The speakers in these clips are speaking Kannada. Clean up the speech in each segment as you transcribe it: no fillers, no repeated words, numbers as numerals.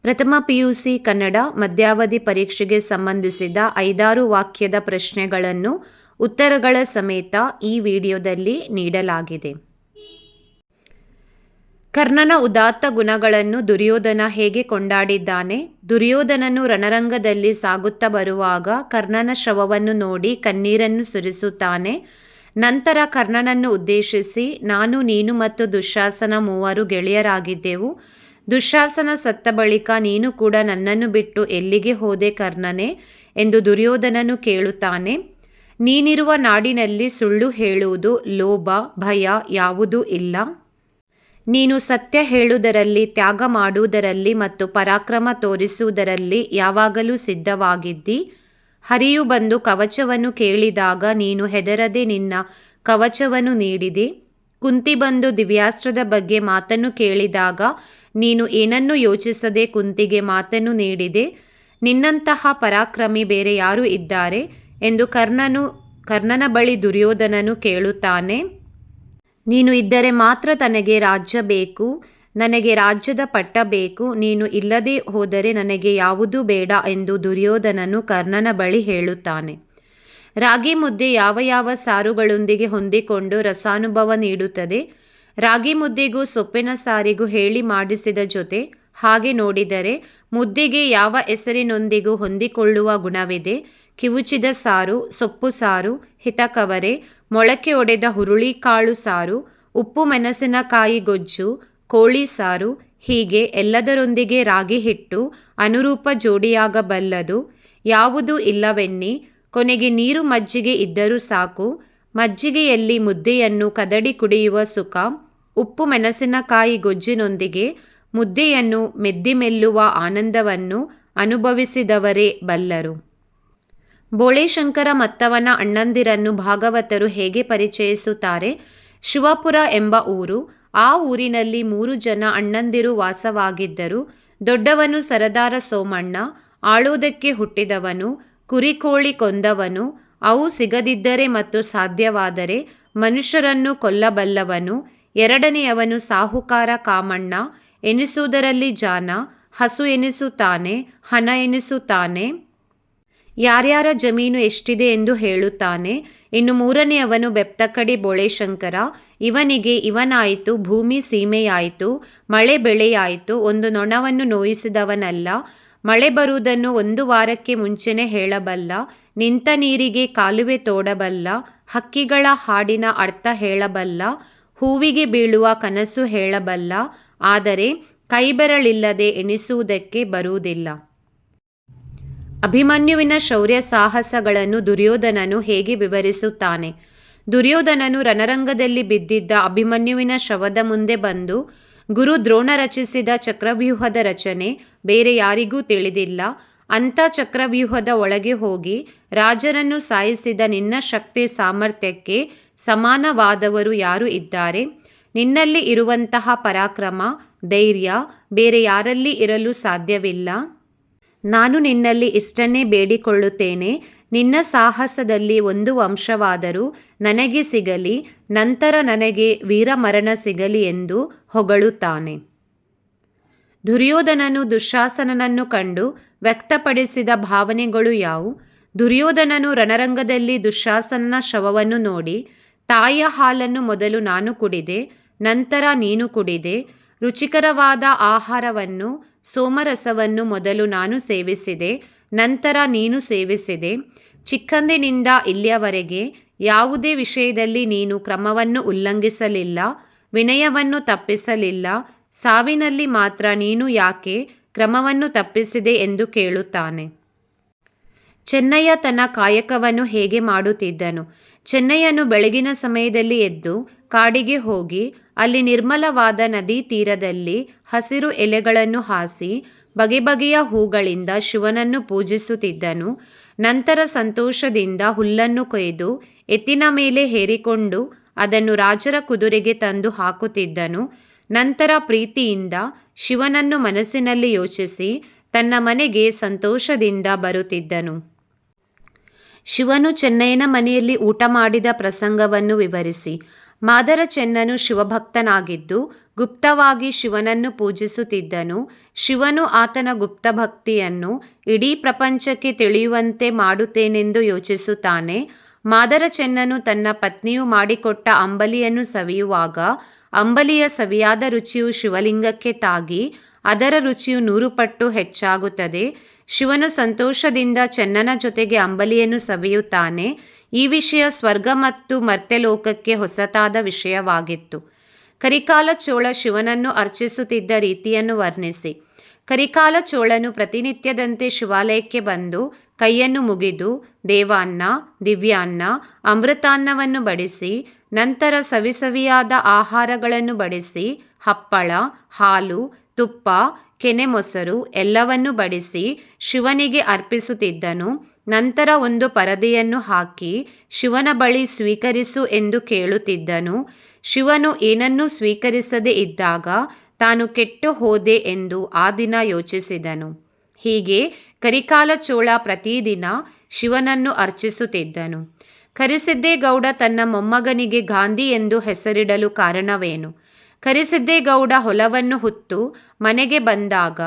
ಪ್ರಥಮ PUC ಕನ್ನಡ ಮಧ್ಯಾವಧಿ ಪರೀಕ್ಷೆಗೆ ಸಂಬಂಧಿಸಿದ 5-6 ವಾಕ್ಯದ ಪ್ರಶ್ನೆಗಳನ್ನು ಉತ್ತರಗಳ ಸಮೇತ ಈ ವಿಡಿಯೋದಲ್ಲಿ ನೀಡಲಾಗಿದೆ. ಕರ್ಣನ ಉದಾತ್ತ ಗುಣಗಳನ್ನು ದುರ್ಯೋಧನ ಹೇಗೆ ಕೊಂಡಾಡಿದ್ದಾನೆ? ದುರ್ಯೋಧನನು ರಣರಂಗದಲ್ಲಿ ಸಾಗುತ್ತಾ ಬರುವಾಗ ಕರ್ಣನ ಶವವನ್ನು ನೋಡಿ ಕಣ್ಣೀರನ್ನು ಸುರಿಸುತ್ತಾನೆ. ನಂತರ ಕರ್ಣನನ್ನು ಉದ್ದೇಶಿಸಿ, ನಾನು, ನೀನು ಮತ್ತು ದುಶ್ಯಾಸನ 3 ಗೆಳೆಯರಾಗಿದ್ದೆವು. ದುಶ್ಯಾಸನ ಸತ್ತ ಬಳಿಕ ನೀನು ಕೂಡ ನನ್ನನ್ನು ಬಿಟ್ಟು ಎಲ್ಲಿಗೆ ಹೋದೆ ಕರ್ಣನೇ ಎಂದು ದುರ್ಯೋಧನನು ಕೇಳುತ್ತಾನೆ. ನೀನಿರುವ ನಾಡಿನಲ್ಲಿ ಸುಳ್ಳು ಹೇಳುವುದು, ಲೋಭ, ಭಯ ಯಾವುದೂ ಇಲ್ಲ. ನೀನು ಸತ್ಯ ಹೇಳುವುದರಲ್ಲಿ, ತ್ಯಾಗ ಮಾಡುವುದರಲ್ಲಿ ಮತ್ತು ಪರಾಕ್ರಮ ತೋರಿಸುವುದರಲ್ಲಿ ಯಾವಾಗಲೂ ಸಿದ್ಧವಾಗಿದ್ದಿ. ಹರಿಯು ಬಂದು ಕವಚವನ್ನು ಕೇಳಿದಾಗ ನೀನು ಹೆದರದೆ ನಿನ್ನ ಕವಚವನ್ನು ನೀಡಿದೆ. ಕುಂತಿ ಬಂದು ದಿವ್ಯಾಸ್ತ್ರದ ಬಗ್ಗೆ ಮಾತನ್ನು ಕೇಳಿದಾಗ ನೀನು ಏನನ್ನೂ ಯೋಚಿಸದೆ ಕುಂತಿಗೆ ಮಾತನ್ನು ನೀಡಿದೆ. ನಿನ್ನಂತಹ ಪರಾಕ್ರಮಿ ಬೇರೆ ಯಾರು ಇದ್ದಾರೆ ಎಂದು ಕರ್ಣನ ಬಳಿ ದುರ್ಯೋಧನನು ಕೇಳುತ್ತಾನೆ. ನೀನು ಇದ್ದರೆ ಮಾತ್ರ ತನಗೆ ರಾಜ್ಯ ಬೇಕು, ನನಗೆ ರಾಜ್ಯದ ಪಟ್ಟ ಬೇಕು, ನೀನು ಇಲ್ಲದೆ ಹೋದರೆ ನನಗೆ ಯಾವುದೂ ಬೇಡ ಎಂದು ದುರ್ಯೋಧನನು ಕರ್ಣನ ಬಳಿ ಹೇಳುತ್ತಾನೆ. ರಾಗಿ ಮುದ್ದೆ ಯಾವ ಯಾವ ಸಾರುಗಳೊಂದಿಗೆ ಹೊಂದಿಕೊಂಡು ರಸಾನುಭವ ನೀಡುತ್ತದೆ? ರಾಗಿ ಮುದ್ದೆಗೂ ಸೊಪ್ಪಿನ ಸಾರಿಗೂ ಹೇಳಿ ಮಾಡಿಸಿದ ಜೊತೆ. ಹಾಗೆ ನೋಡಿದರೆ ಮುದ್ದೆಗೆ ಯಾವ ಹೆಸರಿನೊಂದಿಗೂ ಹೊಂದಿಕೊಳ್ಳುವ ಗುಣವಿದೆ? ಕಿವುಚಿದ ಸಾರು, ಸೊಪ್ಪು ಸಾರು, ಹಿತಕವರೆ, ಮೊಳಕೆ ಒಡೆದ ಹುರುಳಿಕಾಳು ಸಾರು, ಉಪ್ಪು ಮೆಣಸಿನಕಾಯಿ ಗೊಜ್ಜು, ಕೋಳಿ ಸಾರು, ಹೀಗೆ ಎಲ್ಲದರೊಂದಿಗೆ ರಾಗಿ ಹಿಟ್ಟು ಅನುರೂಪ ಜೋಡಿಯಾಗಬಲ್ಲದು. ಯಾವುದೂ ಇಲ್ಲವೆನ್ನಿ. ಕೊನೆಗೆ ನೀರು ಮಜ್ಜಿಗೆ ಇದ್ದರೂ ಸಾಕು. ಮಜ್ಜಿಗೆಯಲ್ಲಿ ಮುದ್ದೆಯನ್ನು ಕದಡಿ ಕುಡಿಯುವ ಸುಖ ಉಪ್ಪು ಮೆಣಸಿನಕಾಯಿ ಗೊಜ್ಜಿನೊಂದಿಗೆ ಮುದ್ದೆಯನ್ನು ಮೆದ್ದಿ ಮೆಲ್ಲುವ ಆನಂದವನ್ನು ಅನುಭವಿಸಿದವರೇ ಬಲ್ಲರು. ಬೋಳೇಶಂಕರ ಮತ್ತವನ ಅಣ್ಣಂದಿರನ್ನು ಭಾಗವತರು ಹೇಗೆ ಪರಿಚಯಿಸುತ್ತಾರೆ? ಶಿವಪುರ ಎಂಬ ಊರು. ಆ ಊರಿನಲ್ಲಿ 3 ಜನ ಅಣ್ಣಂದಿರು ವಾಸವಾಗಿದ್ದರು. ದೊಡ್ಡವನು ಸರದಾರ ಸೋಮಣ್ಣ, ಆಳೋದಕ್ಕೆ ಹುಟ್ಟಿದವನು, ಕುರಿಕೋಳಿ ಕೊಂದವನು, ಅವು ಸಿಗದಿದ್ದರೆ ಮತ್ತು ಸಾಧ್ಯವಾದರೆ ಮನುಷ್ಯರನ್ನು ಕೊಲ್ಲಬಲ್ಲವನು. ಎರಡನೆಯವನು ಸಾಹುಕಾರ ಕಾಮಣ್ಣ, ಎನಿಸುವುದರಲ್ಲಿ ಜಾಣ, ಹಸು ಎನಿಸುತ್ತಾನೆ, ಹಣ ಎನಿಸುತ್ತಾನೆ, ಯಾರ್ಯಾರ ಜಮೀನು ಎಷ್ಟಿದೆ ಎಂದು ಹೇಳುತ್ತಾನೆ. ಇನ್ನು ಮೂರನೆಯವನು ಬೆಪ್ತಕಡಿ ಬೋಳೇಶಂಕರ. ಇವನಿಗೆ ಇವನಾಯಿತು, ಭೂಮಿ ಸೀಮೆಯಾಯಿತು, ಮಳೆ ಬೆಳೆಯಾಯಿತು, ಒಂದು ನೊಣವನ್ನು ನೋಯಿಸಿದವನಲ್ಲ. ಮಳೆ ಬರುವುದನ್ನು 1 ವಾರಕ್ಕೆ ಮುಂಚೆನೇ ಹೇಳಬಲ್ಲ, ನಿಂತ ನೀರಿಗೆ ಕಾಲುವೆ ತೋಡಬಲ್ಲ, ಹಕ್ಕಿಗಳ ಹಾಡಿನ ಅರ್ಥ ಹೇಳಬಲ್ಲ, ಹೂವಿಗೆ ಬೀಳುವ ಕನಸು ಹೇಳಬಲ್ಲ, ಆದರೆ ಕೈಬೆರಳಿಲ್ಲದೆ ಎಣಿಸುವುದಕ್ಕೆ ಬರುವುದಿಲ್ಲ. ಅಭಿಮನ್ಯುವಿನ ಶೌರ್ಯ ಸಾಹಸಗಳನ್ನು ದುರ್ಯೋಧನನು ಹೇಗೆ ವಿವರಿಸುತ್ತಾನೆ? ದುರ್ಯೋಧನನು ರಣರಂಗದಲ್ಲಿ ಬಿದ್ದಿದ್ದ ಅಭಿಮನ್ಯುವಿನ ಶವದ ಮುಂದೆ ಬಂದು, ಗುರು ದ್ರೋಣ ರಚಿಸಿದ ಚಕ್ರವ್ಯೂಹದ ರಚನೆ ಬೇರೆ ಯಾರಿಗೂ ತಿಳಿದಿಲ್ಲ. ಅಂಥ ಚಕ್ರವ್ಯೂಹದ ಒಳಗೆ ಹೋಗಿ ರಾಜರನ್ನು ಸಾಯಿಸಿದ ನಿನ್ನ ಶಕ್ತಿ ಸಾಮರ್ಥ್ಯಕ್ಕೆ ಸಮಾನವಾದವರು ಯಾರು ಇದ್ದಾರೆ? ನಿನ್ನಲ್ಲಿ ಇರುವಂತಹ ಪರಾಕ್ರಮ, ಧೈರ್ಯ ಬೇರೆ ಯಾರಲ್ಲಿ ಇರಲು ಸಾಧ್ಯವಿಲ್ಲ. ನಾನು ನಿನ್ನಲ್ಲಿ ಇಷ್ಟನ್ನೇ ಬೇಡಿಕೊಳ್ಳುತ್ತೇನೆ, ನಿನ್ನ ಸಾಹಸದಲ್ಲಿ 1 ಅಂಶವಾದರೂ ನನಗೆ ಸಿಗಲಿ, ನಂತರ ನನಗೆ ವೀರಮರಣ ಸಿಗಲಿ ಎಂದು ಹೊಗಳುತ್ತಾನೆ. ದುರ್ಯೋಧನನು ದುಶ್ಯಾಸನನನ್ನು ಕಂಡು ವ್ಯಕ್ತಪಡಿಸಿದ ಭಾವನೆಗಳು ಯಾವುವು? ದುರ್ಯೋಧನನು ರಣರಂಗದಲ್ಲಿ ದುಶ್ಯಾಸನನ ಶವವನ್ನು ನೋಡಿ, ತಾಯಿಯ ಹಾಲನ್ನು ಮೊದಲು ನಾನು ಕುಡಿದೆ, ನಂತರ ನೀನು ಕುಡಿದೆ. ರುಚಿಕರವಾದ ಆಹಾರವನ್ನು, ಸೋಮರಸವನ್ನು ಮೊದಲು ನಾನು ಸೇವಿಸಿದೆ, ನಂತರ ನೀನು ಸೇವಿಸಿದೆ. ಚಿಕ್ಕಂದಿನಿಂದ ಇಲ್ಲಿಯವರೆಗೆ ಯಾವುದೇ ವಿಷಯದಲ್ಲಿ ನೀನು ಕ್ರಮವನ್ನು ಉಲ್ಲಂಘಿಸಲಿಲ್ಲ, ವಿನಯವನ್ನು ತಪ್ಪಿಸಲಿಲ್ಲ. ಸಾವಿನಲ್ಲಿ ಮಾತ್ರ ನೀನು ಯಾಕೆ ಕ್ರಮವನ್ನು ತಪ್ಪಿಸಿದೆ ಎಂದು ಕೇಳುತ್ತಾನೆ. ಚೆನ್ನಯ್ಯ ತನ್ನ ಕಾಯಕವನ್ನು ಹೇಗೆ ಮಾಡುತ್ತಿದ್ದನು? ಚೆನ್ನಯ್ಯನು ಬೆಳಗಿನ ಸಮಯದಲ್ಲಿ ಎದ್ದು ಕಾಡಿಗೆ ಹೋಗಿ ಅಲ್ಲಿ ನಿರ್ಮಲವಾದ ನದಿ ತೀರದಲ್ಲಿ ಹಸಿರು ಎಲೆಗಳನ್ನು ಹಾಸಿ ಬಗೆ ಬಗೆಯ ಹೂಗಳಿಂದ ಶಿವನನ್ನು ಪೂಜಿಸುತ್ತಿದ್ದನು. ನಂತರ ಸಂತೋಷದಿಂದ ಹುಲ್ಲನ್ನು ಕೊಯ್ದು ಎತ್ತಿನ ಮೇಲೆ ಹೇರಿಕೊಂಡು ಅದನ್ನು ರಾಜರ ಕುದುರೆಗೆ ತಂದು ಹಾಕುತ್ತಿದ್ದನು. ನಂತರ ಪ್ರೀತಿಯಿಂದ ಶಿವನನ್ನು ಮನಸ್ಸಿನಲ್ಲಿ ಯೋಚಿಸಿ ತನ್ನ ಮನೆಗೆ ಸಂತೋಷದಿಂದ ಬರುತ್ತಿದ್ದನು. ಶಿವನು ಚೆನ್ನಯ್ಯನ ಮನೆಯಲ್ಲಿ ಊಟ ಮಾಡಿದ ಪ್ರಸಂಗವನ್ನು ವಿವರಿಸಿ. ಮಾದರ ಚೆನ್ನನು ಶಿವಭಕ್ತನಾಗಿದ್ದು ಗುಪ್ತವಾಗಿ ಶಿವನನ್ನು ಪೂಜಿಸುತ್ತಿದ್ದನು. ಶಿವನು ಆತನ ಗುಪ್ತಭಕ್ತಿಯನ್ನು ಇಡೀ ಪ್ರಪಂಚಕ್ಕೆ ತಿಳಿಯುವಂತೆ ಮಾಡುತ್ತೇನೆಂದು ಯೋಚಿಸುತ್ತಾನೆ. ಮಾದರ ಚೆನ್ನನು ತನ್ನ ಪತ್ನಿಯು ಮಾಡಿಕೊಟ್ಟ ಅಂಬಲಿಯನ್ನು ಸವಿಯುವಾಗ ಅಂಬಲಿಯ ಸವಿಯಾದ ರುಚಿಯು ಶಿವಲಿಂಗಕ್ಕೆ ತಾಗಿ ಅದರ ರುಚಿಯು 100 ಪಟ್ಟು ಹೆಚ್ಚಾಗುತ್ತದೆ. ಶಿವನು ಸಂತೋಷದಿಂದ ಚೆನ್ನನ ಜೊತೆಗೆ ಅಂಬಲಿಯನ್ನು ಸವಿಯುತ್ತಾನೆ. ಈ ವಿಷಯ ಸ್ವರ್ಗ ಮತ್ತು ಮರ್ತ್ಯಲೋಕಕ್ಕೆ ಹೊಸತಾದ ವಿಷಯವಾಗಿತ್ತು. ಕರಿಕಾಲ ಚೋಳ ಶಿವನನ್ನು ಅರ್ಚಿಸುತ್ತಿದ್ದ ರೀತಿಯನ್ನು ವರ್ಣಿಸಿ. ಕರಿಕಾಲ ಚೋಳನು ಪ್ರತಿನಿತ್ಯದಂತೆ ಶಿವಾಲಯಕ್ಕೆ ಬಂದು ಕೈಯನ್ನು ಮುಗಿದು ದೇವಾನ್ನ, ದಿವ್ಯಾನ್ನ, ಅಮೃತಾನ್ನವನ್ನು ಬಡಿಸಿ ನಂತರ ಸವಿಸವಿಯಾದ ಆಹಾರಗಳನ್ನು ಬಡಿಸಿ ಹಪ್ಪಳ, ಹಾಲು, ತುಪ್ಪ, ಕೆನೆ ಮೊಸರು ಎಲ್ಲವನ್ನು ಬಡಿಸಿ ಶಿವನಿಗೆ ಅರ್ಪಿಸುತ್ತಿದ್ದನು. ನಂತರ ಒಂದು ಪರದೆಯನ್ನು ಹಾಕಿ ಶಿವನ ಬಳಿ ಸ್ವೀಕರಿಸು ಎಂದು ಕೇಳುತ್ತಿದ್ದನು. ಶಿವನು ಏನನ್ನೂ ಸ್ವೀಕರಿಸದೇ ಇದ್ದಾಗ ತಾನು ಕೆಟ್ಟು ಹೋದೆ ಎಂದು ಆ ದಿನ ಯೋಚಿಸಿದನು. ಹೀಗೆ ಕರಿಕಾಲ ಚೋಳ ಪ್ರತಿದಿನ ಶಿವನನ್ನು ಅರ್ಚಿಸುತ್ತಿದ್ದನು. ಕರಿಸಿದ್ದೇಗೌಡ ತನ್ನ ಮೊಮ್ಮಗನಿಗೆ ಗಾಂಧಿ ಎಂದು ಹೆಸರಿಡಲು ಕಾರಣವೇನು? ಕರಿಸಿದ್ದೇಗೌಡ ಹೊಲವನ್ನು ಹುತ್ತು ಮನೆಗೆ ಬಂದಾಗ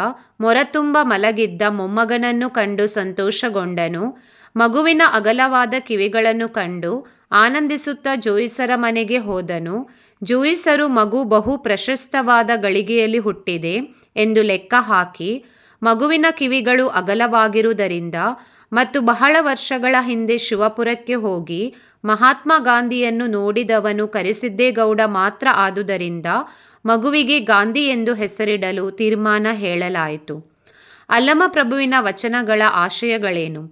ಮೊರತುಂಬ ಮಲಗಿದ್ದ ಮೊಮ್ಮಗನನ್ನು ಕಂಡು ಸಂತೋಷಗೊಂಡನು. ಮಗುವಿನ ಅಗಲವಾದ ಕಿವಿಗಳನ್ನು ಕಂಡು ಆನಂದಿಸುತ್ತಾ ಜೋಯಿಸರ ಮನೆಗೆ ಹೋದನು. ಜೋಯಿಸರು ಮಗು ಬಹು ಪ್ರಶಸ್ತವಾದ ಗಳಿಗೆಯಲ್ಲಿ ಹುಟ್ಟಿದೆ ಎಂದು ಲೆಕ್ಕ ಹಾಕಿ ಮಗುವಿನ ಕಿವಿಗಳು ಅಗಲವಾಗಿರುವುದರಿಂದ ಮತ್ತು ಬಹಳ ವರ್ಷಗಳ ಹಿಂದೆ ಶಿವಪುರಕ್ಕೆ ಹೋಗಿ ಮಹಾತ್ಮ ಗಾಂಧಿಯನ್ನು ನೋಡಿದವನು ಕರಿಸಿದ್ದೇಗೌಡ ಮಾತ್ರ ಆದುದರಿಂದ ಮಗುವಿಗೆ ಗಾಂಧಿ ಎಂದು ಹೆಸರಿಡಲು ತೀರ್ಮಾನ ಹೇಳಲಾಯಿತು. ಅಲ್ಲಮಪ್ರಭುವಿನ ವಚನಗಳ ಆಶಯಗಳೇನು?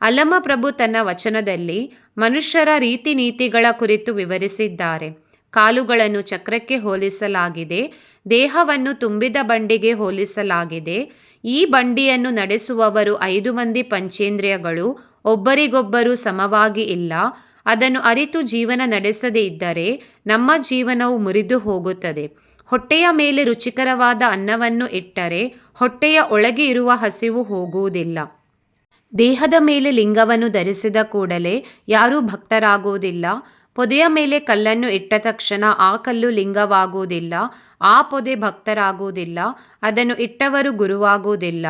ಅಲ್ಲಮಪ್ರಭು ತನ್ನ ವಚನದಲ್ಲಿ ಮನುಷ್ಯರ ರೀತಿ ನೀತಿಗಳ ಕುರಿತು ವಿವರಿಸಿದ್ದಾರೆ. ಕಾಲುಗಳನ್ನು ಚಕ್ರಕ್ಕೆ ಹೋಲಿಸಲಾಗಿದೆ. ದೇಹವನ್ನು ತುಂಬಿದ ಬಂಡಿಗೆ ಹೋಲಿಸಲಾಗಿದೆ. ಈ ಬಂಡಿಯನ್ನು ನಡೆಸುವವರು 5 ಮಂದಿ ಪಂಚೇಂದ್ರಿಯಗಳು ಒಬ್ಬರಿಗೊಬ್ಬರು ಸಮವಾಗಿ ಇಲ್ಲ. ಅದನ್ನು ಅರಿತು ಜೀವನ ನಡೆಸದೇ ಇದ್ದರೆ ನಮ್ಮ ಜೀವನವು ಮುರಿದು ಹೋಗುತ್ತದೆ. ಹೊಟ್ಟೆಯ ಮೇಲೆ ರುಚಿಕರವಾದ ಅನ್ನವನ್ನು ಇಟ್ಟರೆ ಹೊಟ್ಟೆಯ ಒಳಗೆ ಇರುವ ಹಸಿವು ಹೋಗುವುದಿಲ್ಲ. ದೇಹದ ಮೇಲೆ ಲಿಂಗವನ್ನು ಧರಿಸಿದ ಕೂಡಲೇ ಯಾರೂ ಭಕ್ತರಾಗುವುದಿಲ್ಲ. ಪೊದೆಯ ಮೇಲೆ ಕಲ್ಲನ್ನು ಇಟ್ಟ ತಕ್ಷಣ ಆ ಕಲ್ಲು ಲಿಂಗವಾಗುವುದಿಲ್ಲ. ಆ ಪೊದೆ ಭಕ್ತರಾಗುವುದಿಲ್ಲ. ಅದನ್ನು ಇಟ್ಟವರು ಗುರುವಾಗುವುದಿಲ್ಲ.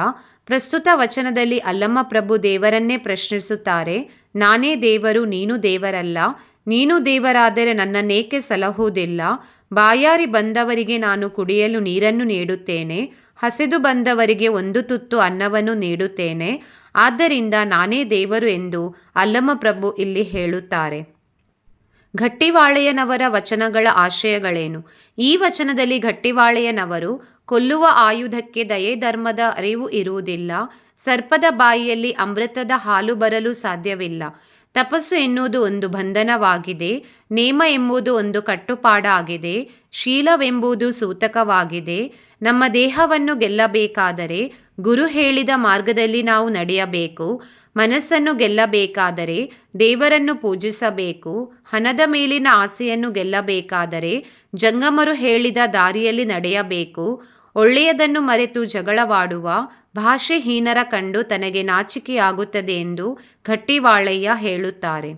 ಪ್ರಸ್ತುತ ವಚನದಲ್ಲಿ ಅಲ್ಲಮಪ್ರಭು ದೇವರನ್ನೇ ಪ್ರಶ್ನಿಸುತ್ತಾರೆ. ನಾನೇ ದೇವರು, ನೀನು ದೇವರಲ್ಲ. ನೀನು ದೇವರಾದರೆ ನನ್ನನ್ನೇಕೆ ಸಲಹುವುದಿಲ್ಲ? ಬಾಯಾರಿ ಬಂದವರಿಗೆ ನಾನು ಕುಡಿಯಲು ನೀರನ್ನು ನೀಡುತ್ತೇನೆ. ಹಸಿದು ಬಂದವರಿಗೆ 1 ತುತ್ತು ಅನ್ನವನ್ನು ನೀಡುತ್ತೇನೆ. ಆದ್ದರಿಂದ ನಾನೇ ದೇವರು ಎಂದು ಅಲ್ಲಮಪ್ರಭು ಇಲ್ಲಿ ಹೇಳುತ್ತಾರೆ. ಗಟ್ಟಿವಾಳೆಯನವರ ವಚನಗಳ ಆಶಯಗಳೇನು? ಈ ವಚನದಲ್ಲಿ ಗಟ್ಟಿವಾಳೆಯನವರು ಕೊಲ್ಲುವ ಆಯುಧಕ್ಕೆ ದಯೆ ಧರ್ಮದ ಅರಿವು ಇರುವುದಿಲ್ಲ. ಸರ್ಪದ ಬಾಯಿಯಲ್ಲಿ ಅಮೃತದ ಹಾಲು ಬರಲು ಸಾಧ್ಯವಿಲ್ಲ. ತಪಸ್ಸು ಎನ್ನುವುದು ಒಂದು ಬಂಧನವಾಗಿದೆ. ನೇಮ ಎಂಬುದು ಒಂದು ಕಟ್ಟುಪಾಡಾಗಿದೆ. ಶೀಲವೆಂಬುದು ಸೂತಕವಾಗಿದೆ. ನಮ್ಮ ದೇಹವನ್ನು ಗೆಲ್ಲಬೇಕಾದರೆ ಗುರು ಹೇಳಿದ ಮಾರ್ಗದಲ್ಲಿ ನಾವು ನಡೆಯಬೇಕು. ಮನಸ್ಸನ್ನು ಗೆಲ್ಲಬೇಕಾದರೆ ದೇವರನ್ನು ಪೂಜಿಸಬೇಕು. ಹಣದ ಮೇಲಿನ ಆಸೆಯನ್ನು ಗೆಲ್ಲಬೇಕಾದರೆ ಜಂಗಮರು ಹೇಳಿದ ದಾರಿಯಲ್ಲಿ ನಡೆಯಬೇಕು. ಒಳ್ಳೆಯದನ್ನು ಮರೆತು ಜಗಳವಾಡುವ ಭಾಷೆಹೀನರ ಕಂಡು ತನಗೆ ನಾಚಿಕೆಯಾಗುತ್ತದೆ ಎಂದು ಗಟ್ಟಿವಾಳಯ್ಯ ಹೇಳುತ್ತಾರೆ.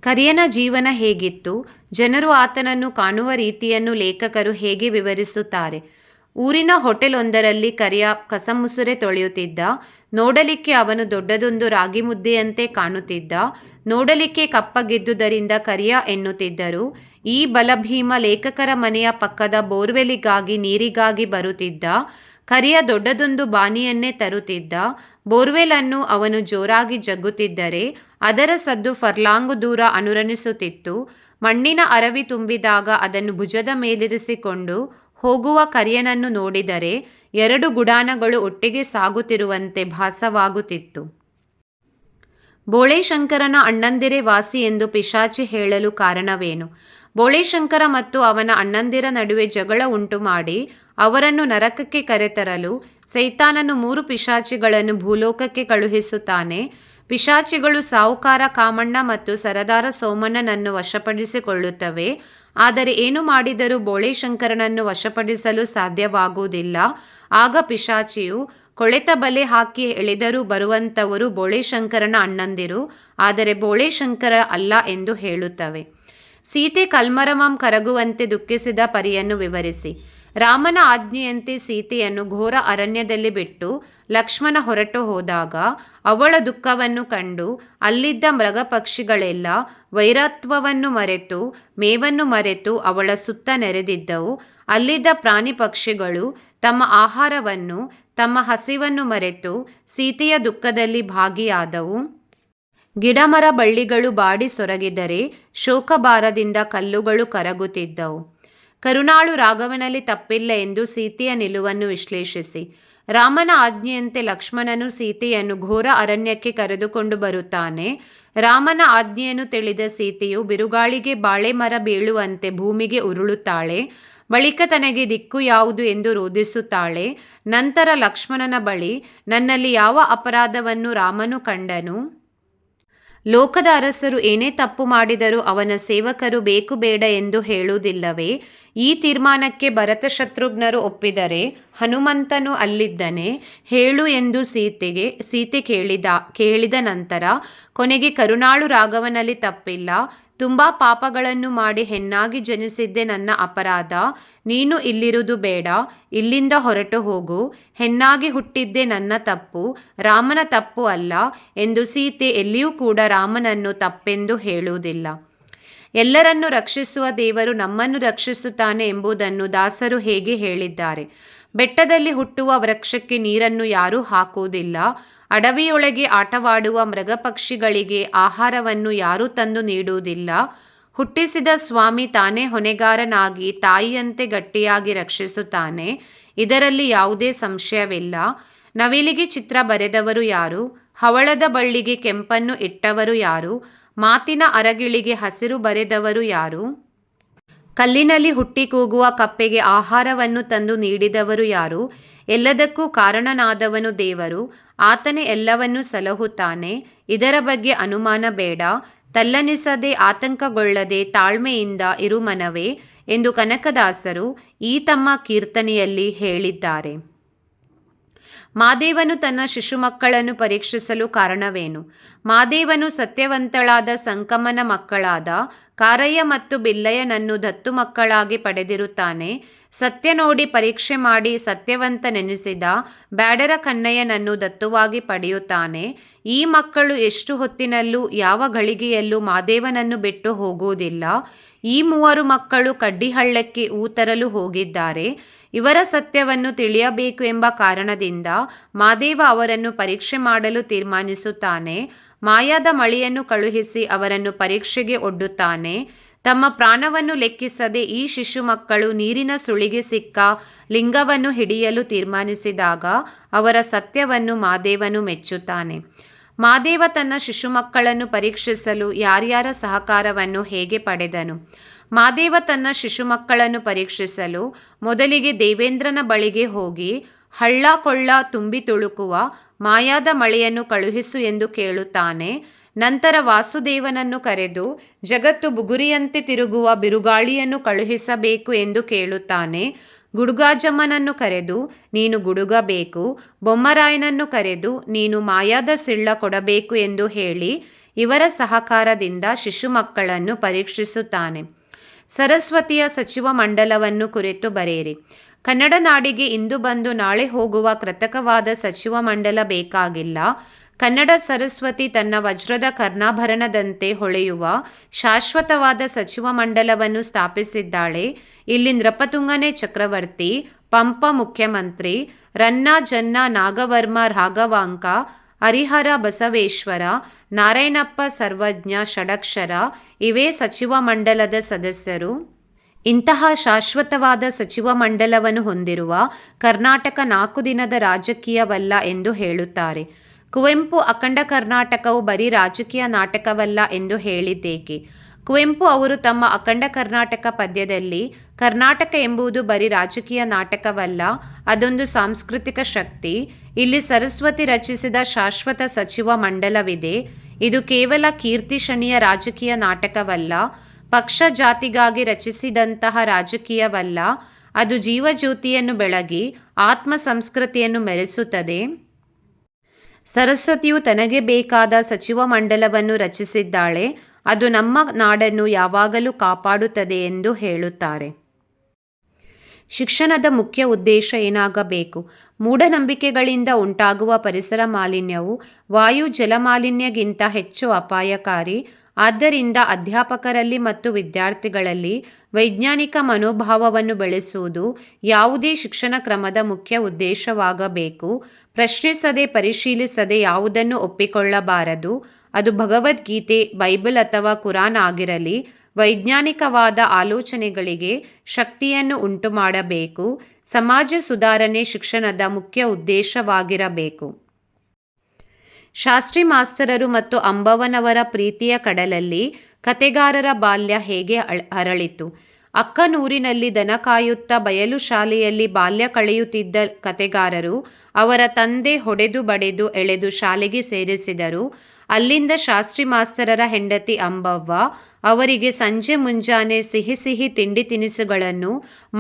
ಕರಿಯನ ಜೀವನ ಹೇಗಿತ್ತು? ಜನರು ಆತನನ್ನು ಕಾಣುವ ರೀತಿಯನ್ನು ಲೇಖಕರು ಹೇಗೆ ವಿವರಿಸುತ್ತಾರೆ? ಊರಿನ ಹೋಟೆಲೊಂದರಲ್ಲಿ ಕರಿಯ ಕಸಮುಸುರೆ ತೊಳೆಯುತ್ತಿದ್ದ. ನೋಡಲಿಕ್ಕೆ ಅವನು ದೊಡ್ಡದೊಂದು ರಾಗಿ ಮುದ್ದೆಯಂತೆ ಕಾಣುತ್ತಿದ್ದ. ನೋಡಲಿಕ್ಕೆ ಕಪ್ಪಗಿದ್ದುದರಿಂದ ಕರಿಯ ಎನ್ನುತ್ತಿದ್ದರು. ಈ ಬಲಭೀಮ ಲೇಖಕರ ಮನೆಯ ಪಕ್ಕದ ಬೋರ್ವೆಲಿಗಾಗಿ ನೀರಿಗಾಗಿ ಬರುತ್ತಿದ್ದ. ಕರಿಯ ದೊಡ್ಡದೊಂದು ಬಾನಿಯನ್ನೇ ತರುತ್ತಿದ್ದ. ಬೋರ್ವೆಲನ್ನು ಅವನು ಜೋರಾಗಿ ಜಗ್ಗುತ್ತಿದ್ದರೆ ಅದರ ಸದ್ದು ಫರ್ಲಾಂಗು ದೂರ ಅನುರಣಿಸುತ್ತಿತ್ತು. ಮಣ್ಣಿನ ಅರವಿ ತುಂಬಿದಾಗ ಅದನ್ನು ಭುಜದ ಮೇಲಿರಿಸಿಕೊಂಡು ಹೋಗುವ ಕರಿಯನನ್ನು ನೋಡಿದರೆ 2 ಗುಡಾನಗಳು ಒಟ್ಟಿಗೆ ಸಾಗುತ್ತಿರುವಂತೆ ಭಾಸವಾಗುತ್ತಿತ್ತು. ಬೋಳೇಶಂಕರನ ಅಣ್ಣಂದಿರೇ ವಾಸಿ ಎಂದು ಪಿಶಾಚಿ ಹೇಳಲು ಕಾರಣವೇನು? ಬೋಳೇಶಂಕರ ಮತ್ತು ಅವನ ಅಣ್ಣಂದಿರ ನಡುವೆ ಜಗಳ ಉಂಟುಮಾಡಿ ಅವರನ್ನು ನರಕಕ್ಕೆ ಕರೆತರಲು ಸೈತಾನನು 3 ಪಿಶಾಚಿಗಳನ್ನು ಭೂಲೋಕಕ್ಕೆ ಕಳುಹಿಸುತ್ತಾನೆ. ಪಿಶಾಚಿಗಳು ಸಾಹುಕಾರ ಕಾಮಣ್ಣ ಮತ್ತು ಸರದಾರ ಸೋಮಣ್ಣನನ್ನು ವಶಪಡಿಸಿಕೊಳ್ಳುತ್ತವೆ. ಆದರೆ ಏನು ಮಾಡಿದರೂ ಬೋಳೇಶಂಕರನನ್ನು ವಶಪಡಿಸಲು ಸಾಧ್ಯವಾಗುವುದಿಲ್ಲ. ಆಗ ಪಿಶಾಚಿಯು ಕೊಳೆತ ಬಲೆ ಹಾಕಿ ಎಳೆದರೂ ಬರುವಂಥವರು ಬೋಳೇಶಂಕರನ ಅಣ್ಣಂದಿರು, ಆದರೆ ಬೋಳೇಶಂಕರ ಅಲ್ಲ ಎಂದು ಹೇಳುತ್ತವೆ. ಸೀತೆ ಕಲ್ಮರಮಂ ಕರಗುವಂತೆ ದುಃಖಿಸಿದ ಪರಿಯನ್ನು ವಿವರಿಸಿ. ರಾಮನ ಆಜ್ಞೆಯಂತೆ ಸೀತೆಯನ್ನು ಘೋರ ಅರಣ್ಯದಲ್ಲಿ ಬಿಟ್ಟು ಲಕ್ಷ್ಮಣ ಹೊರಟು ಹೋದಾಗ ಅವಳ ದುಃಖವನ್ನು ಕಂಡು ಅಲ್ಲಿದ್ದ ಮೃಗ ಪಕ್ಷಿಗಳೆಲ್ಲ ವೈರತ್ವವನ್ನು ಮರೆತು ಮೇವನ್ನು ಮರೆತು ಅವಳ ಸುತ್ತ ನೆರೆದಿದ್ದವು. ಅಲ್ಲಿದ್ದ ಪ್ರಾಣಿ ಪಕ್ಷಿಗಳು ತಮ್ಮ ಆಹಾರವನ್ನು ತಮ್ಮ ಹಸಿವನ್ನು ಮರೆತು ಸೀತೆಯ ದುಃಖದಲ್ಲಿ ಭಾಗಿಯಾದವು. ಗಿಡಮರ ಬಳ್ಳಿಗಳು ಬಾಡಿ ಸೊರಗಿದರೆ ಶೋಕಭಾರದಿಂದ ಕಲ್ಲುಗಳು ಕರಗುತ್ತಿದ್ದವು. ಕರುಣಾಳು ರಾಘವನಲ್ಲಿ ತಪ್ಪಿಲ್ಲ ಎಂದು ಸೀತೆಯ ನಿಲುವನ್ನು ವಿಶ್ಲೇಷಿಸಿ. ರಾಮನ ಆಜ್ಞೆಯಂತೆ ಲಕ್ಷ್ಮಣನು ಸೀತೆಯನ್ನು ಘೋರ ಅರಣ್ಯಕ್ಕೆ ಕರೆದುಕೊಂಡು ಬರುತ್ತಾನೆ. ರಾಮನ ಆಜ್ಞೆಯನ್ನು ತಿಳಿದ ಸೀತೆಯು ಬಿರುಗಾಳಿಗೆ ಬಾಳೆ ಮರ ಬೀಳುವಂತೆ ಭೂಮಿಗೆ ಉರುಳುತ್ತಾಳೆ. ಬಳಿಕ ತನಗೆ ದಿಕ್ಕು ಯಾವುದು ಎಂದು ರೋಧಿಸುತ್ತಾಳೆ. ನಂತರ ಲಕ್ಷ್ಮಣನ ಬಳಿ ನನ್ನಲ್ಲಿ ಯಾವ ಅಪರಾಧವನ್ನು ರಾಮನು ಕಂಡನು? ಲೋಕದ ಅರಸರು ಏನೇ ತಪ್ಪು ಮಾಡಿದರೂ ಅವನ ಸೇವಕರು ಬೇಕು ಬೇಡ ಎಂದು ಹೇಳುವುದಿಲ್ಲವೇ? ಈ ತೀರ್ಮಾನಕ್ಕೆ ಭರತ ಶತ್ರುಘ್ನರು ಒಪ್ಪಿದರೆ ಹನುಮಂತನು ಅಲ್ಲಿದ್ದನೆ, ಹೇಳು ಎಂದು ಸೀತೆ ಕೇಳಿದ ನಂತರ ಕೊನೆಗೆ ಕರುಣಾಳು ರಾಘವನಲ್ಲಿ ತಪ್ಪಿಲ್ಲ, ತುಂಬ ಪಾಪಗಳನ್ನು ಮಾಡಿ ಹೆಣ್ಣಾಗಿ ಜನಿಸಿದ್ದೆ ನನ್ನ ಅಪರಾಧ, ನೀನು ಇಲ್ಲಿರುವುದು ಬೇಡ, ಇಲ್ಲಿಂದ ಹೊರಟು ಹೋಗು, ಹೆಣ್ಣಾಗಿ ಹುಟ್ಟಿದ್ದೆ ನನ್ನ ತಪ್ಪು, ರಾಮನ ತಪ್ಪು ಅಲ್ಲ ಎಂದು ಸೀತೆ ಎಲ್ಲಿಯೂ ಕೂಡ ರಾಮನನ್ನು ತಪ್ಪೆಂದು ಹೇಳುವುದಿಲ್ಲ. ಎಲ್ಲರನ್ನು ರಕ್ಷಿಸುವ ದೇವರು ನಮ್ಮನ್ನು ರಕ್ಷಿಸುತ್ತಾನೆ ಎಂಬುದನ್ನು ದಾಸರು ಹೇಗೆ ಹೇಳಿದ್ದಾರೆ. ಬೆಟ್ಟದಲ್ಲಿ ಹುಟ್ಟುವ ವೃಕ್ಷಕ್ಕೆ ನೀರನ್ನು ಯಾರೂ ಹಾಕುವುದಿಲ್ಲ, ಅಡವಿಯೊಳಗೆ ಆಟವಾಡುವ ಮೃಗಪಕ್ಷಿಗಳಿಗೆ ಆಹಾರವನ್ನು ಯಾರೂ ತಂದು ನೀಡುವುದಿಲ್ಲ. ಹುಟ್ಟಿಸಿದ ಸ್ವಾಮಿ ತಾನೇ ಹೊಣೆಗಾರನಾಗಿ ತಾಯಿಯಂತೆ ಗಟ್ಟಿಯಾಗಿ ರಕ್ಷಿಸುತ್ತಾನೆ, ಇದರಲ್ಲಿ ಯಾವುದೇ ಸಂಶಯವಿಲ್ಲ. ನವಿಲಿಗೆ ಚಿತ್ರ ಬರೆದವರು ಯಾರು? ಹವಳದ ಬಳ್ಳಿಗೆ ಕೆಂಪನ್ನು ಇಟ್ಟವರು ಯಾರು? ಮಾತಿನ ಅರಗಿಳಿಗೆ ಹಸಿರು ಬರೆದವರು ಯಾರು? ಕಲ್ಲಿನಲ್ಲಿ ಹುಟ್ಟಿ ಕೂಗುವ ಕಪ್ಪೆಗೆ ಆಹಾರವನ್ನು ತಂದು ನೀಡಿದವರು ಯಾರು? ಎಲ್ಲದಕ್ಕೂ ಕಾರಣನಾದವನು ದೇವರು, ಆತನೇ ಎಲ್ಲವನ್ನೂ ಸಲಹುತ್ತಾನೆ, ಇದರ ಬಗ್ಗೆ ಅನುಮಾನ ಬೇಡ. ತಲ್ಲಣಿಸದೆ ಆತಂಕಗೊಳ್ಳದೆ ತಾಳ್ಮೆಯಿಂದ ಇರು ಮನವೇ ಎಂದು ಕನಕದಾಸರು ಈ ತಮ್ಮ ಕೀರ್ತನೆಯಲ್ಲಿ ಹೇಳಿದ್ದಾರೆ. ಮಾದೇವನು ತನ್ನ ಶಿಶುಮಕ್ಕಳನ್ನು ಪರೀಕ್ಷಿಸಲು ಕಾರಣವೇನು? ಮಾದೇವನು ಸತ್ಯವಂತಳಾದ ಸಂಕಮನ ಮಕ್ಕಳಾದ ಕಾರಯ್ಯ ಮತ್ತು ಬಿಲ್ಲಯ್ಯನನ್ನು ದತ್ತು ಮಕ್ಕಳಾಗಿ ಪಡೆದಿರುತ್ತಾನೆ. ಸತ್ಯ ನೋಡಿ ಪರೀಕ್ಷೆ ಮಾಡಿ ಸತ್ಯವಂತನೆನಿಸಿದ ಬ್ಯಾಡರ ಕನ್ನಯ್ಯನನ್ನು ದತ್ತುವಾಗಿ ಪಡೆಯುತ್ತಾನೆ. ಈ ಮಕ್ಕಳು ಎಷ್ಟು ಹೊತ್ತಿನಲ್ಲೂ ಯಾವ ಗಳಿಗೆಯಲ್ಲೂ ಮಾದೇವನನ್ನು ಬಿಟ್ಟು ಹೋಗುವುದಿಲ್ಲ. ಈ 3 ಮಕ್ಕಳು ಕಡ್ಡಿಹಳ್ಳಕ್ಕೆ ತರಲು ಹೋಗಿದ್ದಾರೆ. ಇವರ ಸತ್ಯವನ್ನು ತಿಳಿಯಬೇಕು ಎಂಬ ಕಾರಣದಿಂದ ಮಾದೇವ ಅವರನ್ನು ಪರೀಕ್ಷೆ ಮಾಡಲು ತೀರ್ಮಾನಿಸುತ್ತಾನೆ. ಮಾಯಾದ ಮಳೆಯನ್ನು ಕಳುಹಿಸಿ ಅವರನ್ನು ಪರೀಕ್ಷೆಗೆ ಒಡ್ಡುತ್ತಾನೆ. ತಮ್ಮ ಪ್ರಾಣವನ್ನು ಲೆಕ್ಕಿಸದೆ ಈ ಶಿಶು ಮಕ್ಕಳು ನೀರಿನ ಸುಳಿಗೆ ಸಿಕ್ಕ ಲಿಂಗವನ್ನು ಹಿಡಿಯಲು ತೀರ್ಮಾನಿಸಿದಾಗ ಅವರ ಸತ್ಯವನ್ನು ಮಾದೇವನು ಮೆಚ್ಚುತ್ತಾನೆ. ಮಾದೇವ ತನ್ನ ಶಿಶುಮಕ್ಕಳನ್ನು ಪರೀಕ್ಷಿಸಲು ಯಾರ್ಯಾರ ಸಹಕಾರವನ್ನು ಹೇಗೆ ಪಡೆದನು? ಮಾದೇವ ತನ್ನ ಶಿಶುಮಕ್ಕಳನ್ನು ಪರೀಕ್ಷಿಸಲು ಮೊದಲಿಗೆ ದೇವೇಂದ್ರನ ಬಳಿಗೆ ಹೋಗಿ ಹಳ್ಳ ಕೊಳ್ಳ ತುಂಬಿ ತುಳುಕುವ ಮಾಯಾದ ಮಳೆಯನ್ನು ಕಳುಹಿಸು ಎಂದು ಕೇಳುತ್ತಾನೆ. ನಂತರ ವಾಸುದೇವನನ್ನು ಕರೆದು ಜಗತ್ತು ಬುಗುರಿಯಂತೆ ತಿರುಗುವ ಬಿರುಗಾಳಿಯನ್ನು ಕಳುಹಿಸಬೇಕು ಎಂದು ಕೇಳುತ್ತಾನೆ. ಗುಡುಗಾಜಮ್ಮನನ್ನು ಕರೆದು ನೀನು ಗುಡುಗಬೇಕು, ಬೊಮ್ಮರಾಯನನ್ನು ಕರೆದು ನೀನು ಮಾಯಾದ ಸಿಳ್ಳ ಕೊಡಬೇಕು ಎಂದು ಹೇಳಿ ಇವರ ಸಹಕಾರದಿಂದ ಶಿಶುಮಕ್ಕಳನ್ನು ಪರೀಕ್ಷಿಸುತ್ತಾನೆ. ಸರಸ್ವತಿಯ ಸಚಿವ ಮಂಡಲವನ್ನು ಕುರಿತು ಬರೆಯಿರಿ. ಕನ್ನಡ ನಾಡಿಗೆ ಇಂದು ಬಂದು ನಾಳೆ ಹೋಗುವ ಕೃತಕವಾದ ಸಚಿವ ಮಂಡಲ ಬೇಕಾಗಿಲ್ಲ. ಕನ್ನಡ ಸರಸ್ವತಿ ತನ್ನ ವಜ್ರದ ಕರ್ಣಾಭರಣದಂತೆ ಹೊಳೆಯುವ ಶಾಶ್ವತವಾದ ಸಚಿವ ಮಂಡಲವನ್ನು ಸ್ಥಾಪಿಸಿದ್ದಾಳೆ. ಇಲ್ಲಿ ನೃಪತುಂಗನೇ ಚಕ್ರವರ್ತಿ, ಪಂಪ ಮುಖ್ಯಮಂತ್ರಿ, ರನ್ನ ಜನ್ನ ನಾಗವರ್ಮ ರಾಘವಾಂಕ, ಹರಿಹರ ಬಸವೇಶ್ವರ, ನಾರಾಯಣಪ್ಪ ಸರ್ವಜ್ಞ ಷಡಕ್ಷರ ಇವೇ ಸಚಿವ ಮಂಡಲದ ಸದಸ್ಯರು. ಇಂತಹ ಶಾಶ್ವತವಾದ ಸಚಿವ ಮಂಡಲವನ್ನು ಹೊಂದಿರುವ ಕರ್ನಾಟಕ 4 ದಿನದ ರಾಜಕೀಯವಲ್ಲ ಎಂದು ಹೇಳುತ್ತಾರೆ. ಕುವೆಂಪು ಅಖಂಡ ಕರ್ನಾಟಕವು ಬರೀ ರಾಜಕೀಯ ನಾಟಕವಲ್ಲ ಎಂದು ಹೇಳಿದ್ದೇಕೆ? ಕುವೆಂಪು ಅವರು ತಮ್ಮ ಅಖಂಡ ಕರ್ನಾಟಕ ಪದ್ಯದಲ್ಲಿ ಕರ್ನಾಟಕ ಎಂಬುದು ಬರೀ ರಾಜಕೀಯ ನಾಟಕವಲ್ಲ, ಅದೊಂದು ಸಾಂಸ್ಕೃತಿಕ ಶಕ್ತಿ. ಇಲ್ಲಿ ಸರಸ್ವತಿ ರಚಿಸಿದ ಶಾಶ್ವತ ಸಚಿವ ಮಂಡಲವಿದೆ. ಇದು ಕೇವಲ ಕೀರ್ತಿಶನಿಯ ರಾಜಕೀಯ ನಾಟಕವಲ್ಲ, ಪಕ್ಷ ಜಾತಿಗಾಗಿ ರಚಿಸಿದಂತಹ ರಾಜಕೀಯವಲ್ಲ. ಅದು ಜೀವಜ್ಯೋತಿಯನ್ನು ಬೆಳಗಿ ಆತ್ಮ ಸಂಸ್ಕೃತಿಯನ್ನು ಮೆರೆಸುತ್ತದೆ. ಸರಸ್ವತಿಯು ತನಗೆ ಬೇಕಾದ ಸಚಿವ ಮಂಡಲವನ್ನು ರಚಿಸಿದ್ದಾಳೆ. ಅದು ನಮ್ಮ ನಾಡನ್ನು ಯಾವಾಗಲೂ ಕಾಪಾಡುತ್ತದೆ ಎಂದು ಹೇಳುತ್ತಾರೆ. ಶಿಕ್ಷಣದ ಮುಖ್ಯ ಉದ್ದೇಶ ಏನಾಗಬೇಕು? ಮೂಢನಂಬಿಕೆಗಳಿಂದ ಉಂಟಾಗುವ ಪರಿಸರ ಮಾಲಿನ್ಯವು ವಾಯು ಜಲಮಾಲಿನ್ಯಕ್ಕಿಂತ ಹೆಚ್ಚು ಅಪಾಯಕಾರಿ. ಆದ್ದರಿಂದ ಅಧ್ಯಾಪಕರಲ್ಲಿ ಮತ್ತು ವಿದ್ಯಾರ್ಥಿಗಳಲ್ಲಿ ವೈಜ್ಞಾನಿಕ ಮನೋಭಾವವನ್ನು ಬೆಳೆಸುವುದು ಯಾವುದೇ ಶಿಕ್ಷಣ ಕ್ರಮದ ಮುಖ್ಯ ಉದ್ದೇಶವಾಗಬೇಕು. ಪ್ರಶ್ನಿಸದೆ, ಪರಿಶೀಲಿಸದೆ ಯಾವುದನ್ನು ಒಪ್ಪಿಕೊಳ್ಳಬಾರದು. ಅದು ಭಗವದ್ಗೀತೆ, ಬೈಬಲ್ ಅಥವಾ ಕುರಾನ್ ಆಗಿರಲಿ. ವೈಜ್ಞಾನಿಕವಾದ ಆಲೋಚನೆಗಳಿಗೆ ಶಕ್ತಿಯನ್ನು ಉಂಟುಮಾಡಬೇಕು. ಸಮಾಜ ಸುಧಾರಣೆ ಶಿಕ್ಷಣದ ಮುಖ್ಯ ಉದ್ದೇಶವಾಗಿರಬೇಕು. ಶಾಸ್ತ್ರಿ ಮಾಸ್ತರರು ಮತ್ತು ಅಂಬವ್ವನವರ ಪ್ರೀತಿಯ ಕಡಲಲ್ಲಿ ಕತೆಗಾರರ ಬಾಲ್ಯ ಹೇಗೆ ಅರಳಿತು? ಅಕ್ಕನೂರಿನಲ್ಲಿ ದನ ಕಾಯುತ್ತಾ ಬಯಲು ಶಾಲೆಯಲ್ಲಿ ಬಾಲ್ಯ ಕಳೆಯುತ್ತಿದ್ದ ಕತೆಗಾರರು ಅವರ ತಂದೆ ಹೊಡೆದು ಬಡೆದು ಎಳೆದು ಶಾಲೆಗೆ ಸೇರಿಸಿದರು. ಅಲ್ಲಿಂದ ಶಾಸ್ತ್ರಿ ಮಾಸ್ತರರ ಹೆಂಡತಿ ಅಂಬವ್ವ ಅವರಿಗೆ ಸಂಜೆ ಮುಂಜಾನೆ ಸಿಹಿ ಸಿಹಿ ತಿಂಡಿ ತಿನಿಸುಗಳನ್ನು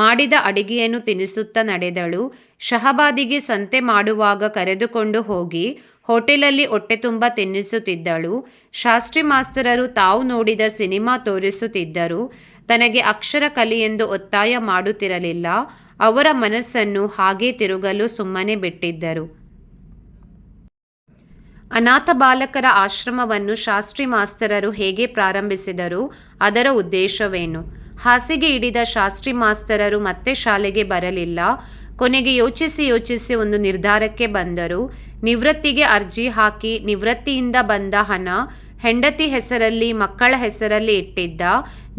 ಮಾಡಿದ ಅಡಿಗೆಯನ್ನು ತಿನ್ನಿಸುತ್ತಾ ನಡೆದಳು. ಶಹಬಾದಿಗೆ ಸಂತೆ ಮಾಡುವಾಗ ಕರೆದುಕೊಂಡು ಹೋಗಿ ಹೋಟೆಲಲ್ಲಿ ಹೊಟ್ಟೆ ತುಂಬ ತಿನ್ನಿಸುತ್ತಿದ್ದಳು. ಶಾಸ್ತ್ರಿ ಮಾಸ್ತರರು ತಾವು ನೋಡಿದ ಸಿನಿಮಾ ತೋರಿಸುತ್ತಿದ್ದರು. ತನಗೆ ಅಕ್ಷರ ಕಲಿಯೆಂದು ಒತ್ತಾಯ ಮಾಡುತ್ತಿರಲಿಲ್ಲ. ಅವರ ಮನಸ್ಸನ್ನು ಹಾಗೇ ತಿರುಗಲು ಸುಮ್ಮನೆ ಬಿಟ್ಟಿದ್ದರು. ಅನಾಥ ಬಾಲಕರ ಆಶ್ರಮವನ್ನು ಶಾಸ್ತ್ರಿ ಮಾಸ್ತರರು ಹೇಗೆ ಪ್ರಾರಂಭಿಸಿದರು? ಅದರ ಉದ್ದೇಶವೇನು? ಹಾಸಿಗೆ ಹಿಡಿದ ಶಾಸ್ತ್ರಿ ಮಾಸ್ತರರು ಮತ್ತೆ ಶಾಲೆಗೆ ಬರಲಿಲ್ಲ. ಕೊನೆಗೆ ಯೋಚಿಸಿ ಒಂದು ನಿರ್ಧಾರಕ್ಕೆ ಬಂದರು. ನಿವೃತ್ತಿಗೆ ಅರ್ಜಿ ಹಾಕಿ ನಿವೃತ್ತಿಯಿಂದ ಬಂದ ಹಣ, ಹೆಂಡತಿ ಹೆಸರಲ್ಲಿ ಮಕ್ಕಳ ಹೆಸರಲ್ಲಿ ಇಟ್ಟಿದ್ದ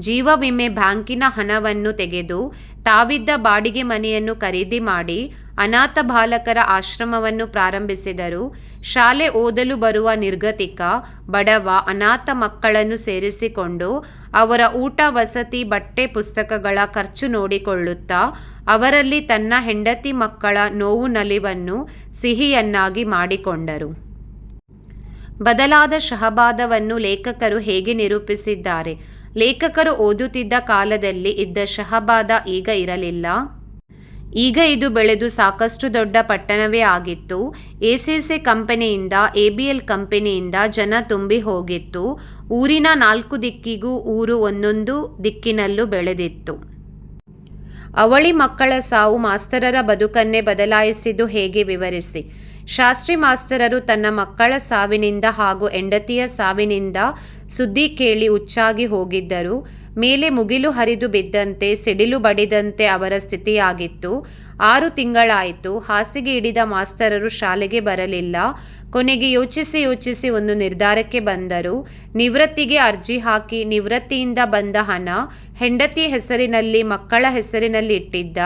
ಜೀವ ವಿಮೆ ಬ್ಯಾಂಕಿನ ಹಣವನ್ನು ತೆಗೆದು ತಾವಿದ್ದ ಬಾಡಿಗೆ ಮನೆಯನ್ನು ಖರೀದಿ ಮಾಡಿ ಅನಾಥ ಬಾಲಕರ ಆಶ್ರಮವನ್ನು ಪ್ರಾರಂಭಿಸಿದರು. ಶಾಲೆ ಓದಲು ಬರುವ ನಿರ್ಗತಿಕ, ಬಡವ, ಅನಾಥ ಮಕ್ಕಳನ್ನು ಸೇರಿಸಿಕೊಂಡು ಅವರ ಊಟ, ವಸತಿ, ಬಟ್ಟೆ, ಪುಸ್ತಕಗಳ ಖರ್ಚು ನೋಡಿಕೊಳ್ಳುತ್ತಾ ಅವರಲ್ಲಿ ತನ್ನ ಹೆಂಡತಿ ಮಕ್ಕಳ ನೋವು ನಲಿವನ್ನು ಸಿಹಿಯನ್ನಾಗಿ ಮಾಡಿಕೊಂಡರು. ಬದಲಾದ ಶಹಬಾದವನ್ನು ಲೇಖಕರು ಹೇಗೆ ನಿರೂಪಿಸಿದ್ದಾರೆ? ಲೇಖಕರು ಓದುತ್ತಿದ್ದ ಕಾಲದಲ್ಲಿ ಇದ್ದ ಶಹಬಾದ ಈಗ ಇರಲಿಲ್ಲ. ಈಗ ಇದು ಬೆಳೆದು ಸಾಕಷ್ಟು ದೊಡ್ಡ ಪಟ್ಟಣವೇ ಆಗಿತ್ತು. ಎಸಿಸಿ ಕಂಪನಿಯಿಂದ, ಎಬಿಎಲ್ ಕಂಪನಿಯಿಂದ ಜನ ತುಂಬಿ ಹೋಗಿತ್ತು. ಊರಿನ 4 ದಿಕ್ಕಿಗೂ ಊರು ಒಂದೊಂದು ದಿಕ್ಕಿನಲ್ಲೂ ಬೆಳೆದಿತ್ತು. ಅವಳಿ ಮಕ್ಕಳ ಸಾವು ಮಾಸ್ತರರ ಬದುಕನ್ನೇ ಬದಲಾಯಿಸಿದ್ದು ಹೇಗೆ? ವಿವರಿಸಿ. ಶಾಸ್ತ್ರಿ ಮಾಸ್ತರರು ತನ್ನ ಮಕ್ಕಳ ಸಾವಿನಿಂದ ಹಾಗೂ ಹೆಂಡತಿಯ ಸಾವಿನಿಂದ ಸುದ್ದಿ ಕೇಳಿ ಹುಚ್ಚಾಗಿ ಹೋಗಿದ್ದರು. ಮೇಲೆ ಮುಗಿಲು ಹರಿದು ಬಿದ್ದಂತೆ, ಸಿಡಿಲು ಬಡಿದಂತೆ ಅವರ ಸ್ಥಿತಿಯಾಗಿತ್ತು. 6 ತಿಂಗಳಾಯಿತು. ಹಾಸಿಗೆ ಹಿಡಿದ ಮಾಸ್ತರರು ಶಾಲೆಗೆ ಬರಲಿಲ್ಲ. ಕೊನೆಗೆ ಯೋಚಿಸಿ ಒಂದು ನಿರ್ಧಾರಕ್ಕೆ ಬಂದರು. ನಿವೃತ್ತಿಗೆ ಅರ್ಜಿ ಹಾಕಿ ನಿವೃತ್ತಿಯಿಂದ ಬಂದ ಹಣ, ಹೆಂಡತಿ ಹೆಸರಿನಲ್ಲಿ ಮಕ್ಕಳ ಹೆಸರಿನಲ್ಲಿ ಇಟ್ಟಿದ್ದ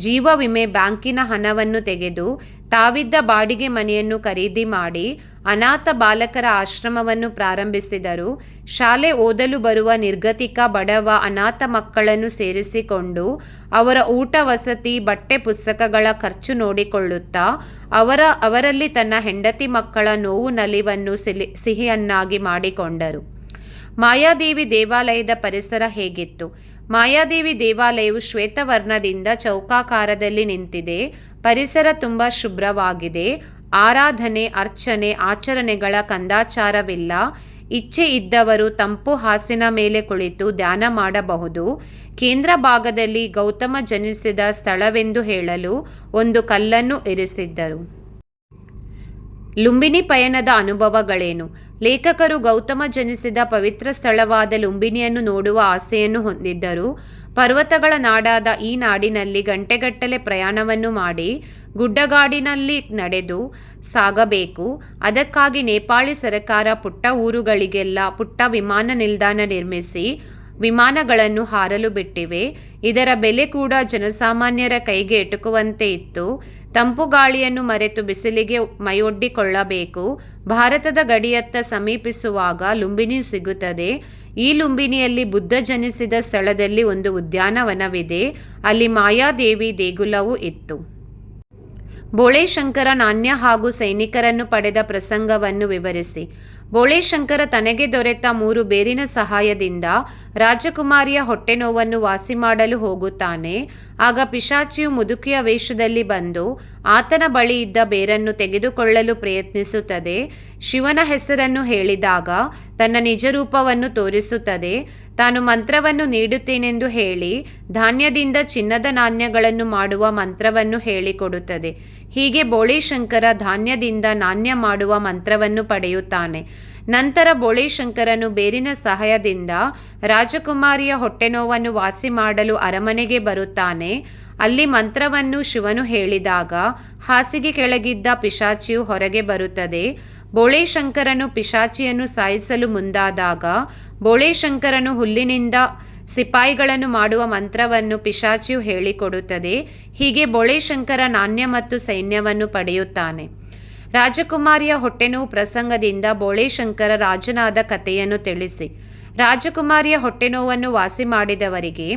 ಜೀವ ವಿಮೆ ಬ್ಯಾಂಕಿನ ಹಣವನ್ನು ತೆಗೆದು ತಾವಿದ್ದ ಬಾಡಿಗೆ ಮನೆಯನ್ನು ಖರೀದಿ ಮಾಡಿ ಅನಾಥ ಬಾಲಕರ ಆಶ್ರಮವನ್ನು ಪ್ರಾರಂಭಿಸಿದರು. ಶಾಲೆ ಓದಲು ಬರುವ ನಿರ್ಗತಿಕ, ಬಡವ, ಅನಾಥ ಮಕ್ಕಳನ್ನು ಸೇರಿಸಿಕೊಂಡು ಅವರ ಊಟ, ವಸತಿ, ಬಟ್ಟೆ, ಪುಸ್ತಕಗಳ ಖರ್ಚು ನೋಡಿಕೊಳ್ಳುತ್ತಾ ಅವರಲ್ಲಿ ತನ್ನ ಹೆಂಡತಿ ಮಕ್ಕಳ ನೋವು ನಲಿವನ್ನು ಸಿಹಿಯನ್ನಾಗಿ ಮಾಡಿಕೊಂಡರು. ಮಾಯಾದೇವಿ ದೇವಾಲಯದ ಪರಿಸರ ಹೇಗಿತ್ತು? ಮಾಯಾದೇವಿ ದೇವಾಲಯವು ಶ್ವೇತವರ್ಣದಿಂದ ಚೌಕಾಕಾರದಲ್ಲಿ ನಿಂತಿದೆ. ಪರಿಸರ ತುಂಬ ಶುಭ್ರವಾಗಿದೆ. ಆರಾಧನೆ, ಅರ್ಚನೆ, ಆಚರಣೆಗಳ ಕಂದಾಚಾರವಿಲ್ಲ. ಇಚ್ಛೆ ಇದ್ದವರು ತಂಪು ಹಾಸಿನ ಮೇಲೆ ಕುಳಿತು ಧ್ಯಾನ ಮಾಡಬಹುದು. ಕೇಂದ್ರ ಭಾಗದಲ್ಲಿ ಗೌತಮ ಜನಿಸಿದ ಸ್ಥಳವೆಂದು ಹೇಳಲು ಒಂದು ಕಲ್ಲನ್ನು ಇರಿಸಿದ್ದರು. ಲುಂಬಿನಿ ಪಯಣದ ಅನುಭವಗಳೇನು? ಲೇಖಕರು ಗೌತಮ ಜನಿಸಿದ ಪವಿತ್ರ ಸ್ಥಳವಾದ ಲುಂಬಿನಿಯನ್ನು ನೋಡುವ ಆಸೆಯನ್ನು ಹೊಂದಿದ್ದರು. ಪರ್ವತಗಳ ನಾಡಾದ ಈ ನಾಡಿನಲ್ಲಿ ಗಂಟೆಗಟ್ಟಲೆ ಪ್ರಯಾಣವನ್ನು ಮಾಡಿ ಗುಡ್ಡಗಾಡಿನಲ್ಲಿ ನಡೆದು ಸಾಗಬೇಕು. ಅದಕ್ಕಾಗಿ ನೇಪಾಳಿ ಸರಕಾರ ಪುಟ್ಟ ಊರುಗಳಿಗೆಲ್ಲ ಪುಟ್ಟ ವಿಮಾನ ನಿಲ್ದಾಣ ನಿರ್ಮಿಸಿ ವಿಮಾನಗಳನ್ನು ಹಾರಲು ಬಿಟ್ಟಿವೆ. ಇದರ ಬೆಲೆ ಕೂಡ ಜನಸಾಮಾನ್ಯರ ಕೈಗೆ ಎಟುಕುವಂತೆ ಇತ್ತು. ತಂಪು ಗಾಳಿಯನ್ನು ಮರೆತು ಬಿಸಿಲಿಗೆ ಮೈಯೊಡ್ಡಿಕೊಳ್ಳಬೇಕು. ಭಾರತದ ಗಡಿಯತ್ತ ಸಮೀಪಿಸುವಾಗ ಲುಂಬಿನಿ ಸಿಗುತ್ತದೆ. ಈ ಲುಂಬಿನಿಯಲ್ಲಿ ಬುದ್ಧ ಜನಿಸಿದ ಸ್ಥಳದಲ್ಲಿ ಒಂದು ಉದ್ಯಾನವನವಿದೆ. ಅಲ್ಲಿ ಮಾಯಾದೇವಿ ದೇಗುಲವೂ ಇತ್ತು. ಬೋಳೆಶಂಕರ ನಾಣ್ಯ ಹಾಗೂ ಸೈನಿಕರನ್ನು ಪಡೆದ ಪ್ರಸಂಗವನ್ನು ವಿವರಿಸಿ. ಬೋಳೇಶಂಕರ ತನಗೆ ದೊರೆತ 3 ಬೇರಿನ ಸಹಾಯದಿಂದ ರಾಜಕುಮಾರಿಯ ಹೊಟ್ಟೆ ನೋವನ್ನು ವಾಸಿ ಮಾಡಲು ಹೋಗುತ್ತಾನೆ. ಆಗ ಪಿಶಾಚಿಯು ಮುದುಕಿಯ ವೇಷದಲ್ಲಿ ಬಂದು ಆತನ ಬಳಿ ಇದ್ದ ಬೇರನ್ನು ತೆಗೆದುಕೊಳ್ಳಲು ಪ್ರಯತ್ನಿಸುತ್ತದೆ. ಶಿವನ ಹೆಸರನ್ನು ಹೇಳಿದಾಗ ತನ್ನ ನಿಜರೂಪವನ್ನು ತೋರಿಸುತ್ತದೆ. ತಾನು ಮಂತ್ರವನ್ನು ನೀಡುತ್ತೇನೆಂದು ಹೇಳಿ ಧಾನ್ಯದಿಂದ ಚಿನ್ನದ ನಾಣ್ಯಗಳನ್ನು ಮಾಡುವ ಮಂತ್ರವನ್ನು ಹೇಳಿಕೊಡುತ್ತದೆ. ಹೀಗೆ ಬೋಳೇಶಂಕರ ಧಾನ್ಯದಿಂದ ನಾಣ್ಯ ಮಾಡುವ ಮಂತ್ರವನ್ನು ಪಡೆಯುತ್ತಾನೆ. ನಂತರ ಬೋಳೇಶಂಕರನು ಬೇರಿನ ಸಹಾಯದಿಂದ ರಾಜಕುಮಾರಿಯ ಹೊಟ್ಟೆನೋವನ್ನು ವಾಸಿ ಮಾಡಲು ಅರಮನೆಗೆ ಬರುತ್ತಾನೆ. ಅಲ್ಲಿ ಮಂತ್ರವನ್ನು ಶಿವನು ಹೇಳಿದಾಗ ಹಾಸಿಗೆ ಕೆಳಗಿದ್ದ ಪಿಶಾಚಿಯು ಹೊರಗೆ ಬರುತ್ತದೆ. ಬೋಳೇಶಂಕರನು ಪಿಶಾಚಿಯನ್ನು ಸಾಯಿಸಲು ಮುಂದಾದಾಗ ಬೋಳೇಶಂಕರನು ಹುಲ್ಲಿನಿಂದ ಸಿಪಾಯಿಗಳನ್ನು ಮಾಡುವ ಮಂತ್ರವನ್ನು ಪಿಶಾಚಿಯು ಹೇಳಿಕೊಡುತ್ತದೆ. ಹೀಗೆ ಬೋಳೇಶಂಕರ ನಾಣ್ಯ ಮತ್ತು ಸೈನ್ಯವನ್ನು ಪಡೆಯುತ್ತಾನೆ. ರಾಜಕುಮಾರಿಯ ಹೊಟ್ಟೆನೋವು ಪ್ರಸಂಗದಿಂದ ಬೋಳೇಶಂಕರ ರಾಜನಾದ ಕಥೆಯನ್ನು ತಿಳಿಸಿ. ರಾಜಕುಮಾರಿಯ ಹೊಟ್ಟೆನೋವನ್ನು ವಾಸಿ ಮಾಡಿದವರಿಗೆ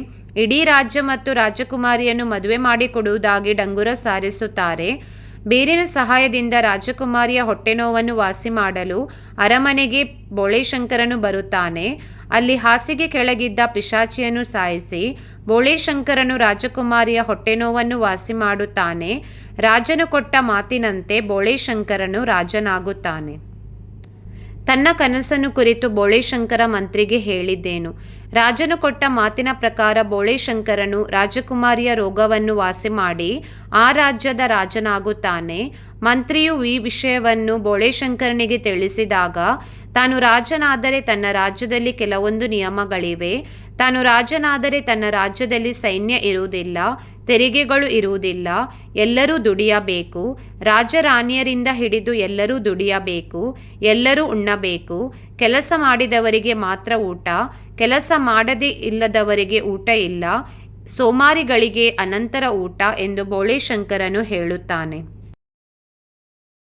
ಇಡೀ ರಾಜ್ಯ ಮತ್ತು ರಾಜಕುಮಾರಿಯನ್ನು ಮದುವೆ ಮಾಡಿಕೊಡುವುದಾಗಿ ಡಂಗುರ ಸಾರಿಸುತ್ತಾರೆ. ಬೇರಿನ ಸಹಾಯದಿಂದ ರಾಜಕುಮಾರಿಯ ಹೊಟ್ಟೆನೋವನ್ನು ವಾಸಿ ಮಾಡಲು ಅರಮನೆಗೆ ಬೋಳೇಶಂಕರನು ಬರುತ್ತಾನೆ. ಅಲ್ಲಿ ಹಾಸಿಗೆ ಕೆಳಗಿದ್ದ ಪಿಶಾಚಿಯನ್ನು ಸಾಯಿಸಿ ಬೋಳೇಶಂಕರನು ರಾಜಕುಮಾರಿಯ ಹೊಟ್ಟೆನೋವನ್ನು ವಾಸಿ ಮಾಡುತ್ತಾನೆ. ರಾಜನು ಕೊಟ್ಟ ಮಾತಿನಂತೆ ಬೋಳೇಶಂಕರನು ರಾಜನಾಗುತ್ತಾನೆ. ತನ್ನ ಕನಸನ್ನು ಕುರಿತು ಬೋಳೇಶಂಕರ ಮಂತ್ರಿಗೆ ಹೇಳಿದ್ದೇನು. ರಾಜನು ಕೊಟ್ಟ ಮಾತಿನ ಪ್ರಕಾರ ಬೋಳೇಶಂಕರನು ರಾಜಕುಮಾರಿಯ ರೋಗವನ್ನು ವಾಸಿ ಮಾಡಿ ಆ ರಾಜ್ಯದ ರಾಜನಾಗುತ್ತಾನೆ. ಮಂತ್ರಿಯು ಈ ವಿಷಯವನ್ನು ಬೋಳೇಶಂಕರನಿಗೆ ತಿಳಿಸಿದಾಗ ತಾನು ರಾಜನಾದರೆ ತನ್ನ ರಾಜ್ಯದಲ್ಲಿ ಕೆಲವೊಂದು ನಿಯಮಗಳಿವೆ. ತಾನು ರಾಜನಾದರೆ ತನ್ನ ರಾಜ್ಯದಲ್ಲಿ ಸೈನ್ಯ ಇರುವುದಿಲ್ಲ, ತೆರಿಗೆಗಳು ಇರುವುದಿಲ್ಲ, ಎಲ್ಲರೂ ದುಡಿಯಬೇಕು. ರಾಜರಾಣಿಯರಿಂದ ಹಿಡಿದು ಎಲ್ಲರೂ ದುಡಿಯಬೇಕು, ಎಲ್ಲರೂ ಉಣ್ಣಬೇಕು. ಕೆಲಸ ಮಾಡಿದವರಿಗೆ ಮಾತ್ರ ಊಟ, ಕೆಲಸ ಮಾಡದೇ ಇಲ್ಲದವರಿಗೆ ಊಟ ಇಲ್ಲ, ಸೋಮಾರಿಗಳಿಗೆ ಅನಂತರ ಊಟ ಎಂದು ಬೋಳೇಶಂಕರನು ಹೇಳುತ್ತಾನೆ.